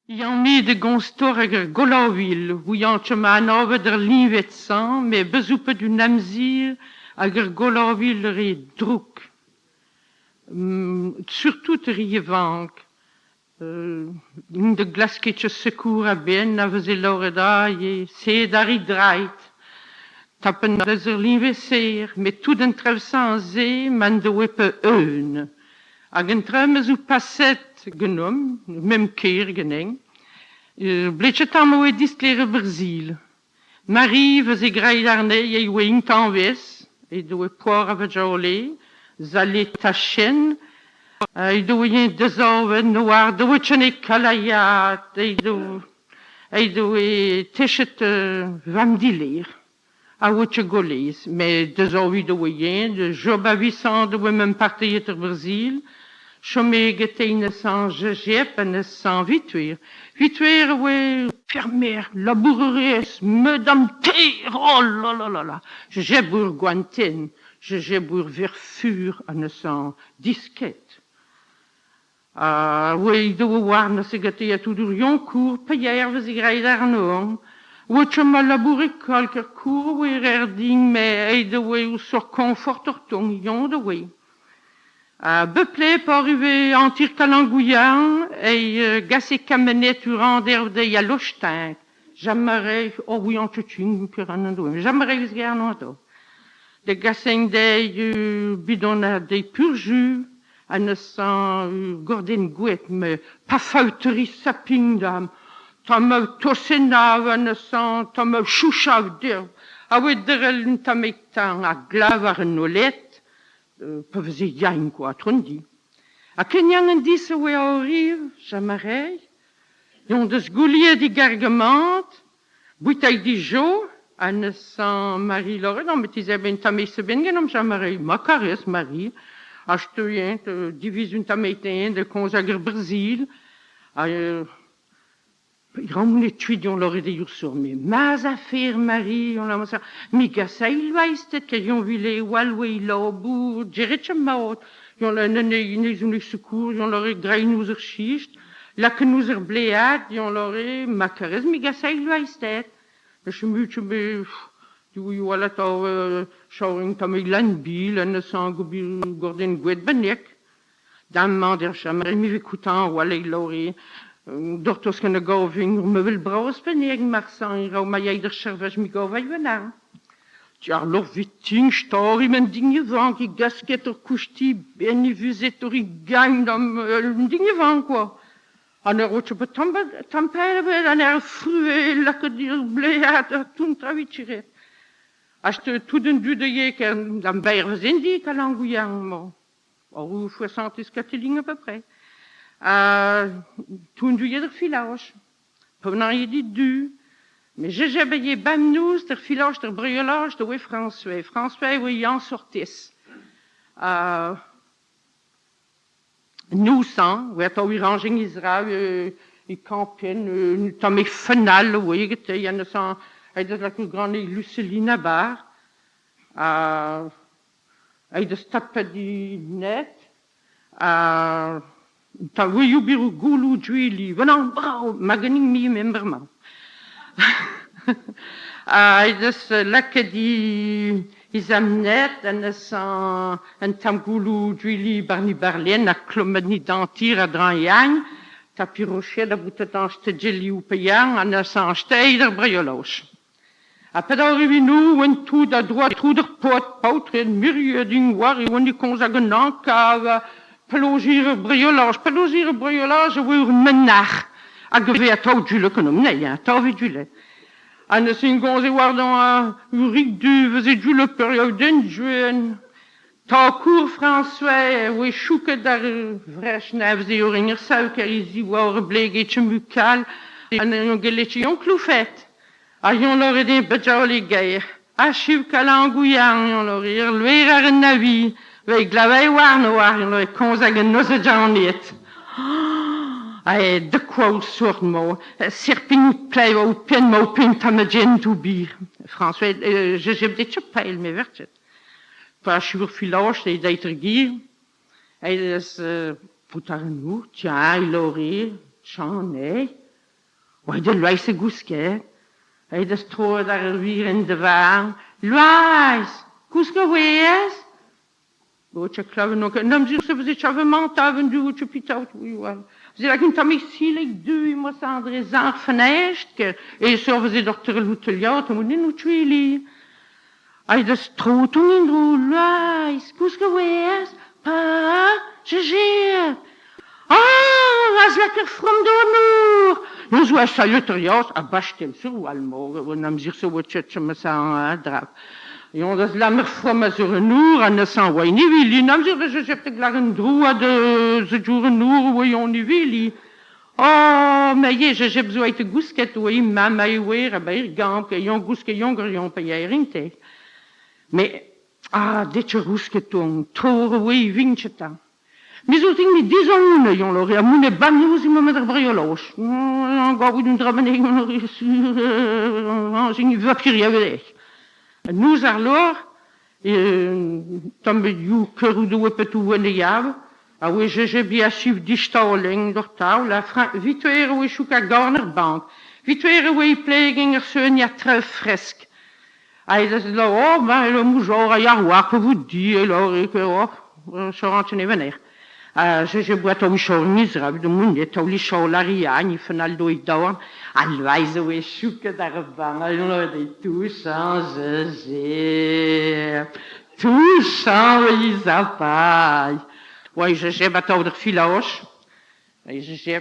Jan mi de gonstor ag ur golavil, ouiant ma anove der livet san, me bezoupe du namzir ag ur golavil re drouk. Surtout rivank. De glasketje secours a ben, a veze lore da, se dari dreit. Tappen de ur livet ser, me tout en trevsan ze, man de wepe eun. Hag en tremes ou passet genom, mem keer geneng, bletje tamme oe distlere Brazil. Marie veze grei darne, ye oe intan wes, e doe poar a vajole, zale tachen, e doe yen dezove noir, doe tchene kalayat, e doe techet vamdilir. A oe golez, me dezove doe yen, de job a visan doe mem parteyet ur Brazil, chome geteine san jejep en san vituir. Vituir oe fermer, labourerez, medam ter, oh la la la la. Jejep ur guanten, jejep ur verfur en san disket. Oe doe warne se geteiet tout ur yoncourt, peier veze greit arnoan. Oe choma laboure kalker cour, oe erding, me eide oe ou sor confort ur tong, yon de oe. Beuple pas arrivé en tir calangouillan et gassé kamenet urander de yalostin. J'aimerais, oh oui, en tuting, piranando, j'aimerais us garnando. De gasseng de bidonna de purjus, à ne sang gorden gouet, mais pas fauterie saping dam. Tam tosenav, à ne sang, tam chouchav dir. A wedderel tamektan a glavar nolet. Peuvent y yain quoi, trondi. A kenyang en dis oe a oriv, jamarei, yon deus goulier di gargement, bouteille di jo, an san Marie-Laure, non, mais tise ben tamei se ben genom jamarei, makares Marie, achetoyen, divise un tameiten de konzagr Brazil, Ram l'étudiant l'aurait dit sur mes mas affaires Marie on l'a ça mi gassa il va istet que yon vile walwe lobu direct maot yon la ne zuni secours yon l'aurait grei nous schicht la que nous bléat yon l'aurait macarez mi gassa il va istet le chmuche be du wala ta showing tamilan bil en sang gorden gwet benek dam mander chamre mi écoutant wala l'aurait Dortos kan goving mevel braus peneg marsan ra ma jeider servage mi govai vena. Tja lor viting stori men dinge van ki gasket or kusti beni vuzet or gain dam dinge van quoi. An roche pe tampere an frue la que dir bleat tun travitire. Achte tout den du de ye kan dam bayer vezendi kalangouyan mo. Ou 60 scateling à peu près. Toen doe je er filage. Pendant je dit du. Mais j'ai payé bam nous, der filage, der briolage, de oui François. François, oui, en sortis. Nous, sans, oui, t'as oui, ranging Israël, et campagne, t'as mes fenales, oui, il y en a sans, et de la plus grande Lucéline à bar. Et de stapper du net. Ta wiu biru gulu juili vanan brau maganing mi memberman des lakedi izamnet en san en tam gulu juili barni barlien a klomani dentir a dran yang ta pirochet da boutetan stedjeli ou payang en san steider brioloche a pedarivinou en tout da droit trou der pot pautre murieux ding war et on y consagenan ka pelogir briolage, oui, menach, a geve a tau du le konom ne, a tau du le. A ne singon ze war dans urik du, veze du le période juen. Ta cour François, oui, chouke dar vrech nev ze uringer sau ker izi war blege chemukal, an yon geletje yon kloufet. A yon lor edin bedjaoli geir. A chiv kalangouyan yon lor ir, luer ar navi. Wij glavei warno war yon loe konzagen noze jauniet. De quoi soort mo, serping plei ou pen mo pen tamagen to bier. François, je heb dit je peil me vertet. Pas sur filage et d'être gier. Et des putarnou, tiens, il aurait, j'en ai. Ouais, de Loïs et Gousquet. Et de stroa d'arriver in de vaan. Loïs, Gousquet, wees? Wat je klaven ook. En dan zie je, we zitten mantaven doen, wat je pitaut, oui. Ze zeggen, dat ik zielig doe, maar ze andere zaak van eerst. En zo, we zitten door de houteliaat, maar niet hoe jullie. Hij de stroot in de Loïs, Gousquet, wees? Pa, je was lekker from door noor. Nu zo is salutariaat, a bastel sur walmo, en dan zie je zo wat je me zijn drap. Jon, dat is langer from sur een noor, en dat zijn wij niet willen. Dan zie je, je hebt de glaren droe de ze joren noor, wij on niet willen. Oh, maar je hebt zo uit de Gousquet, wij mama je weer, bij gamp, jon Gousquet jonger, jon per jij ringt. Maar, dit je Gousquet toen, toren wij windje dan. Mais je think me disons yon lori a mune bagno si me mettre briolos. Ga we doen dramenig sur je va plus rien avec. Nous alors tombe you cœur de petou wene yav. A we je bien suivre di stalling door taal la vituere we shuka garner bank. Vituere we pleging so ja très fresque. Ai das là oh mais le mougeor ya wa que vous dit alors que oh ça rentre venir. Je bois au michel misérable de monde et au lichol l'ariane final doit down always we shuka d'arban alors des tout change tout change ils appellent ouais je bateau de filoche et je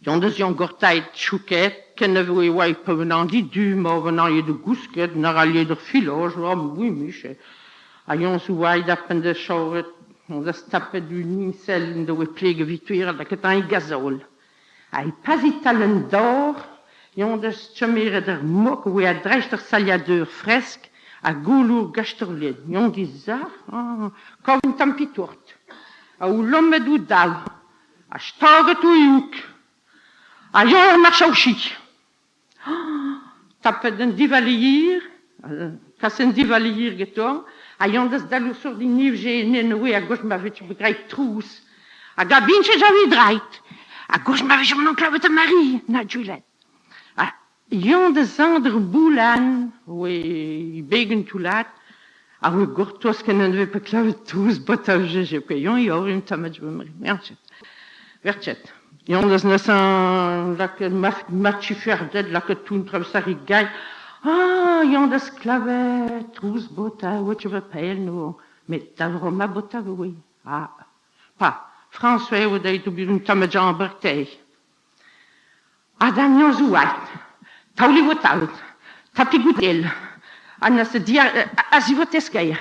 Jon de jon gortait chouquet que ne voulait ouais pas venant dit du mais venant de Gousquet n'arralier de filoche oui Michel ayons souvent d'appen de chauret on a tapé du nicel de we plege vituer da que tan gazol. Ai pas italen d'or, on de chamere der mok we a dreister saliadeur fresque a goulou gasterled. On disa, comme un tampitort. A ou l'homme du dal. A staget u juk. A yon marchauchi. Tapé den divalier, kassen divalier getor. A yon das dalu sur die nivje nenwe a gauche ma vite begrijp trous. A gabinche j'avais dreit. A gauche ma vite mon oncle avec Marie, na Juliette. A yon des andre boulan, we begen tout lat. A we gortos que ne devait pas clave tous botage je que yon yor une tamaj Marie. Merci. Verchet. Yon des nasan la que match faire de la que tout traversari gagne. Yon des clavet, tous bota, what you appelle nous. Mais t'as vraiment bota, oui. Pas. François, ou d'ailleurs, tu une tamajan bertei. Dan yon zouait. T'as oublié votre out. T'as pigoutel. Anna se dit, azivoteskeir.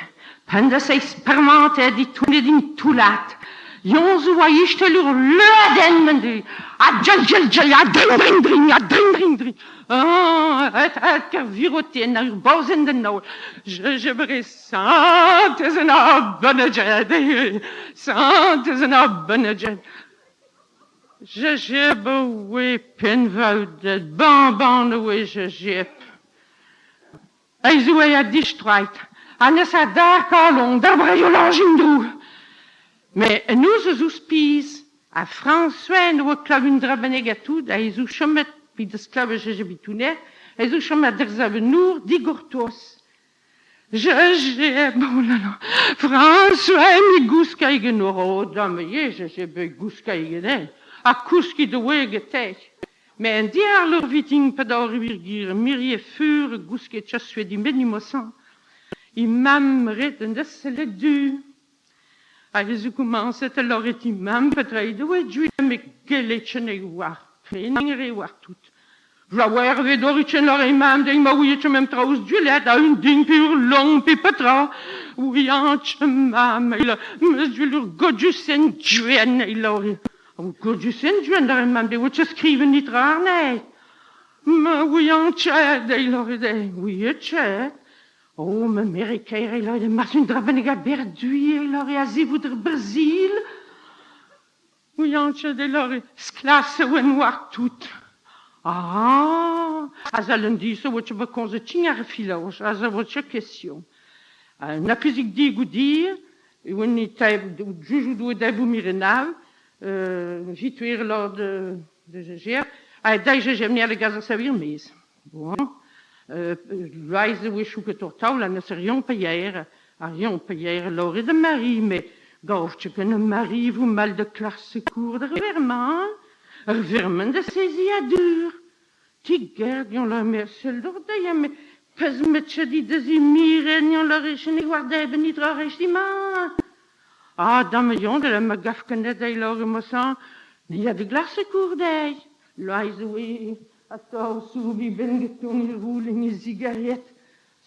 Pende se permanente, dit tourner d'une toulate. Yon zouait, je te lure, le den, mendi. Dring. Het viroté naar boos in de nood. Je bris sant is een abonnejet. Sant is een abonnejet. Je bewe pinvoudet. Ban we je. Hij zoe a distreit. Anes a daar kalong, daar brejolage in droe. Mais nous ze spies. A François, nous clavons drabeneg à tout, à ils chemet, puis de sclavage je bitounet, ils chemet derzabe nour, di gortos. Je, bon là là, François, mi Gousquet genoro, dame, je be Gousquet genet, a Kouski de wegetech. Mais un diar leur viting pedor virgir, mirie fur, Gousquet chassué di menimosan. I mam reten de sele du. Als ik commence te lorre die man bedrijden, we doen met geletje waar, peningere waar tot. Jouwer we door iets en lorre man, denk maar hoe je hem trouwens Juliette, een ding puur long pipatra, hoe je antje mam, mais Juliette godjus en Juenne, lorre. Godjus en Juenne, daar man, die wordt schrijven niet raar, nee. Maar hoe je antje, lorre, hoe je het. Oh, mijn Amerikaner, il a de marchen drabenega berduie, il a réasi vous de Brésil. Oui, on se de leur sclasse ou noir tout. As lundi, so wat je va cause tinha filos, as a votre question. Na physique dit goudir, et on y taille juge ou debu mirenav, vituer lors de GGR. Déjà, j'ai venu à la gaz à servir mise. Bon. Loise, oui, je suis que total, là, ne sais rien payer. Rien payer, l'or de Marie, mais, gauche, tu connais Marie, vous mal de classe cours de revirement. Revirement de saisie à dur. Tu gardes, yon la merci l'ordre, mais, pas me tu dis des immigrés, yon la riche, ni guardé, benit, rachement. Ah, dans me yon, de la magaf connaît, l'or, et moi, ça, il y a des glaces cours d'ail. Loise, oui, attends, soubi, ben, gâteau, roule, une cigarette.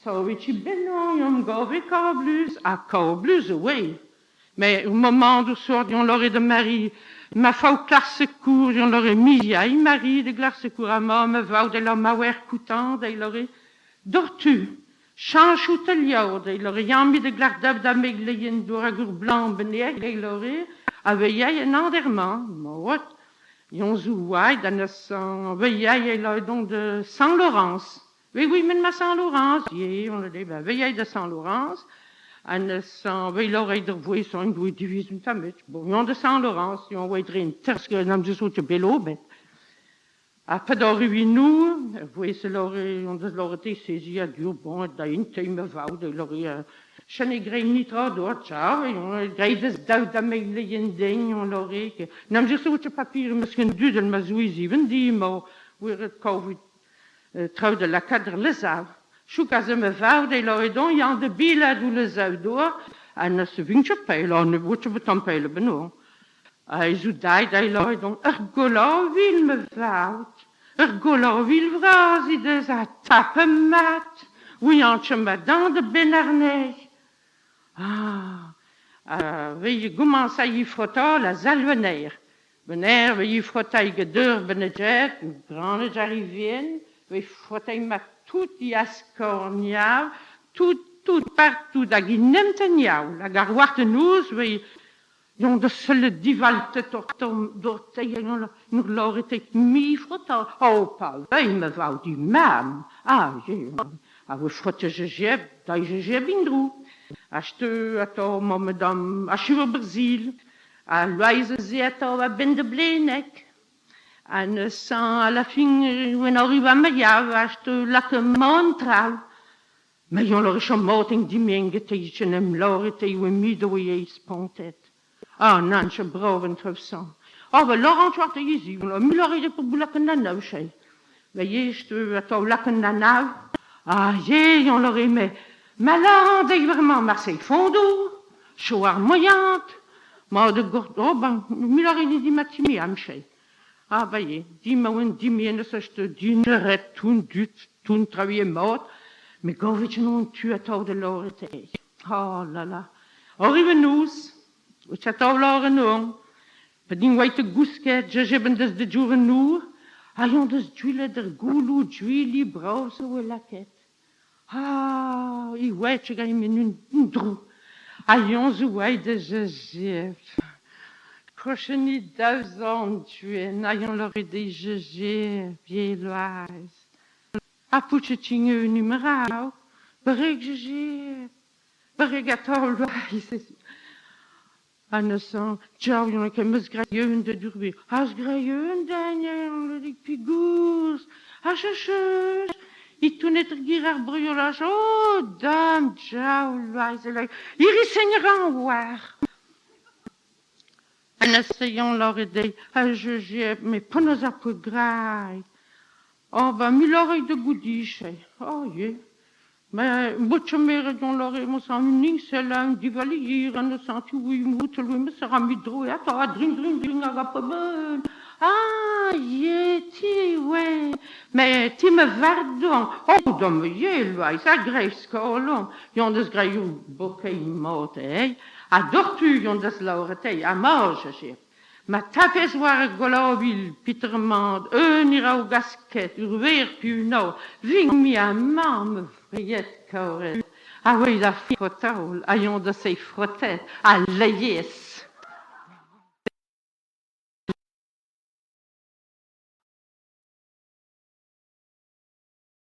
Ça, oui, tu ben, non, yon gave, câblus. Ah, câblus, oui. Mais au moment où sort, yon l'aurait de Marie, ma fau classe cours, yon l'aurait mis, aïe, Marie, de glace cours à moi, me va, de la mawer coûtant, il aurait, dortu, change ou tel yaud, il aurait yan mis de glace d'ab d'ameg, le yen d'oragur blanc, bené, il aurait, avait yaï un enderrement, moi, yon zouaï, dans le sang, avait yaï, il aurait donc de Saint-Laurence. Oui, oui, mais ma Saint-Laurence, yé, on a dit, ben, veille de Saint-Laurence, en sang, veille l'oreille de voix, son, une douille divise, une tamette, bon, yon de Saint-Laurence, yon va être une terce, que n'am juste au bello, ben. Après d'orriver nous, voyez, c'est l'oreille, on de l'oreille saisi à dur, bon, d'ailleurs, t'es me va, de l'oreille, chane grey nitra, d'or, ciao, yon, grey des dav d'ameg le yending, on l'oreille, que, n'am juste au papier, monsieur, du de l'mazouiz, even dit, mo, oui, covid, trouw de la cadre les arbres. Chouk als me vrouw, de l'oredon, yan de bila d'où les arbres door, en se vingt pijl, en ne wordt je beton pijlen beno. Hij zo daai, de l'oredon, gola wil me vrouw, gola wil vrouw, zie de za tappe mat, oui, en je me dans de benarnij. Wil je commence à y frotter la zalvenaire. Bener, wil je frotter gedeur benejet, een grande arrivien, we frotter ma tout y ascorniav, tout partout da guinenteniav, la garouarte nous, we yon de seule divalte tortom dorte, yon l'or était mi frotter. Oh, pas, we me va du mam. Ah, we frotter je da je bindrou. Achte, ato, mo madame, achive au Brésil, à Loise Zéato, à Ben de Blénec. En sang à la fin, when arrive à Mayav, achte la que montra. Mais yon l'aurait chamoting di menge teich en em l'aurait te ou mi de ouye spontet. Ah, nan, je broven treuf sang. Ah, ben Laurent Chouarte yezi, on a mis l'aurait pour boulac nanav, chay. Veillez, je te attends lac nanav. Ah, yé, yon l'aurait mais. Malade, vraiment, Marseille fondou, chouard moyante. Ma de gourde, oh, ben, mi l'aurait dit matimi, amchay. Ah, voyez, dis-moi, dis-moi, ne sais-je te dînerait tout travailler mort, mais quand non, tu as tort de l'orité. Oh là là. Arrive-nous, tu as tort l'orité, pedin white gousket, j'ai ben des jours nous, ayons des d'huile de goulou, d'huile, brose ou la quête. Ah, et ouais, tu gagnes une drou. Ayons, ouais, de Joseph. Prochaine d'avant, tu es, n'ayons leur idée, j'ai, vieilloise. A puchetine numéro, barreg j'ai, barreg à tolloise. À ne sens, ciao, y'en a qu'un mesgrailleun de durbi. As grailleun, Daniel, on le dit, pigous. Ah, chercheuse. Il tournait de guirard brûlage. Oh, dame, ciao, loise, il renseignera en voir. En essayant leur idée, à juger, mais pas nos appuis grailles. Oh, ben, mis l'oreille de goudiche. Oh, yeah. Mais, butcher mère dans l'oreille, mon sang, une c'est là, un divalier, un senti, oui, moute, lui, me sera mis drôle, attends, dring, à la pomme. Ah, yeah, ti, ouais. Mais, ti me vardon. Oh, dame, yeah, là, ça grève, scolon. Y'en des graillou, bokeh, morte, eh. A dortu, y'en des lauretei, à mort, j'ai. Ma tapes war golovil, Petermand, ira au gasket, urver puis no, ving mi a me friet kauret. Ah oui, la frotole, ayons de ces frottettes, à l'ayer